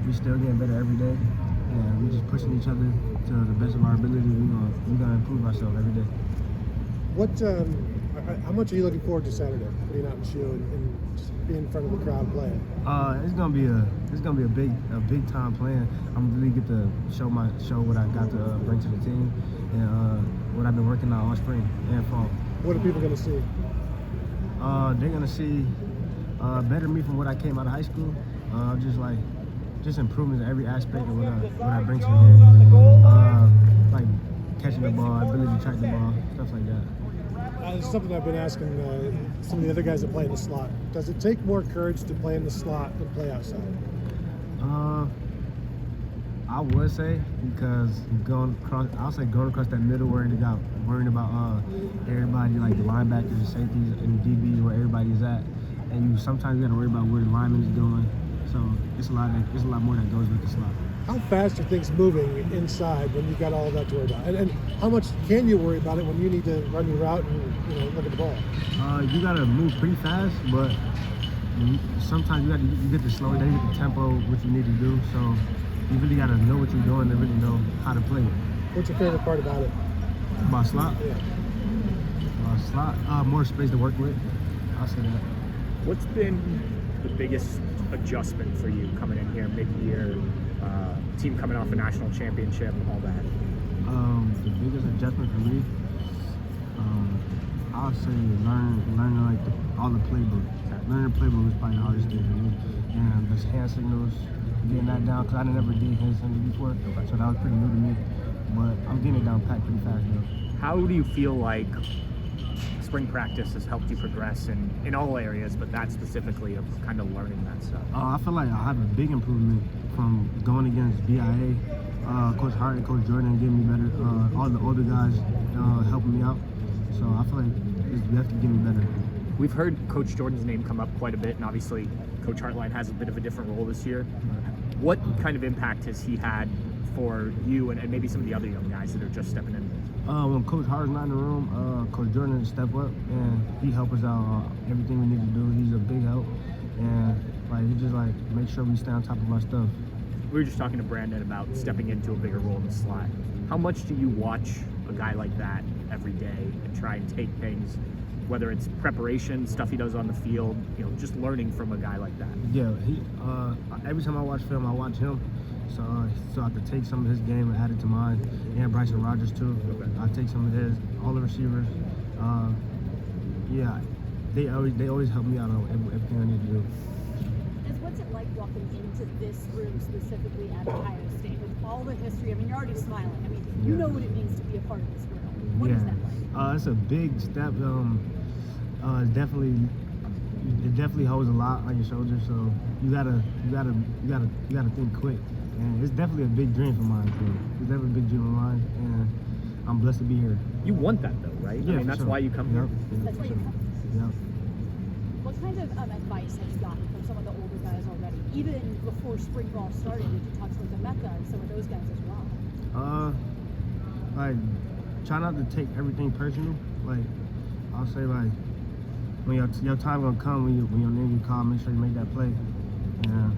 we still getting better every day, and we just pushing each other to the best of our ability. We're gonna improve ourselves every day. How much are you looking forward to Saturday? Being out in the shoe and just being in front of the crowd playing. It's gonna be a big time playing. I'm really get to show what I got to bring to the team, and what I've been working on all spring and fall. What are people gonna see? They're gonna see better me from what I came out of high school. Just improvements in every aspect of what I bring to the game. Like catching the ball, ability to track the ball, stuff like that. It's something I've been asking some of the other guys that play in the slot. Does it take more courage to play in the slot than play outside? I would say, because going across that middle, worrying about everybody, like the linebackers, the safeties, and the DBs, where everybody's at, and you sometimes got to worry about where the lineman is going. So it's a lot more that goes with the slot. How fast are things moving inside when you've got all of that to worry about? And how much can you worry about it when you need to run your route and look at the ball? You got to move pretty fast, but sometimes you get to slow it down, you get the tempo, what you need to do. So you really got to know what you're doing to really know how to play it. What's your favorite part about it? About slot? Yeah. Slot, more space to work with. I'll say that. What's been the biggest adjustment for you coming in here mid-year, team coming off a national championship and all that? The biggest adjustment for me, I'll say learning like all the playbook. Learning the playbook was probably the hardest thing for me. And the hand signals, getting that down, because I never did hand signals before, so that was pretty new to me. But I'm getting it down pat pretty fast now. How do you feel like spring practice has helped you progress in all areas, but that specifically of kind of learning that stuff? I feel like I have a big improvement from going against BIA. Coach Hart and Coach Jordan getting me better. All the older guys helping me out. So I feel like we have to get me better. We've heard Coach Jordan's name come up quite a bit, and obviously Coach Hartline has a bit of a different role this year. What kind of impact has he had for you and maybe some of the other young guys that are just stepping in? When Coach Hart's not in the room, Coach Jordan step up and he help us out everything we need to do. He's a big help, and he just make sure we stay on top of our stuff. We were just talking to Brandon about stepping into a bigger role in the slot. How much do you watch a guy like that every day and try and take things, whether it's preparation, stuff he does on the field, just learning from a guy like that? Yeah, every time I watch film, I watch him. So I could take some of his game and add it to mine, and Bryson Rogers too. I take some of his, all the receivers. They always help me out on everything I need to do. What's it like walking into this room specifically at Ohio State with all the history? I mean, you're already smiling. I mean, you know what it means to be a part of this room. What is that like? It's a big step. It definitely holds a lot on your shoulders. So you gotta think quick. And it's definitely a big dream of mine. It's definitely a big dream of mine, and I'm blessed to be here. You want that though, right? Yeah, I mean, that's why you come here. That's why you come. Yep. What kind of advice have you gotten from some of the older guys already? Even before spring ball started, did you talk with Mecca and some of those guys as well? Try not to take everything personal. I'll say when your time gonna come, when your name get called, make sure you make that play. And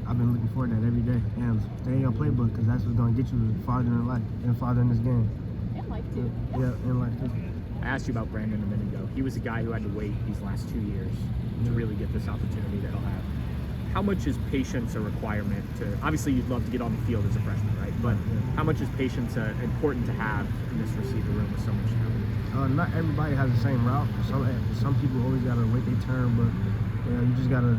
I've been looking forward to that every day. And stay in your playbook, because that's what's gonna get you farther in life and farther in this game. And life too. Yeah, in life too. I asked you about Brandon a minute ago. He was a guy who had to wait these last 2 years to really get this opportunity that he'll have. How much is patience a requirement to, obviously you'd love to get on the field as a freshman, right? But how much is patience important to have in this receiver room with so much talent? Not everybody has the same route. Some people always gotta wait their turn, but you just gotta,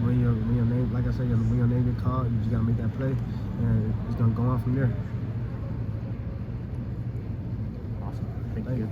when your name, like I said, when your name get called, you just gotta make that play, and it's gonna go on from there. Awesome. Thank you.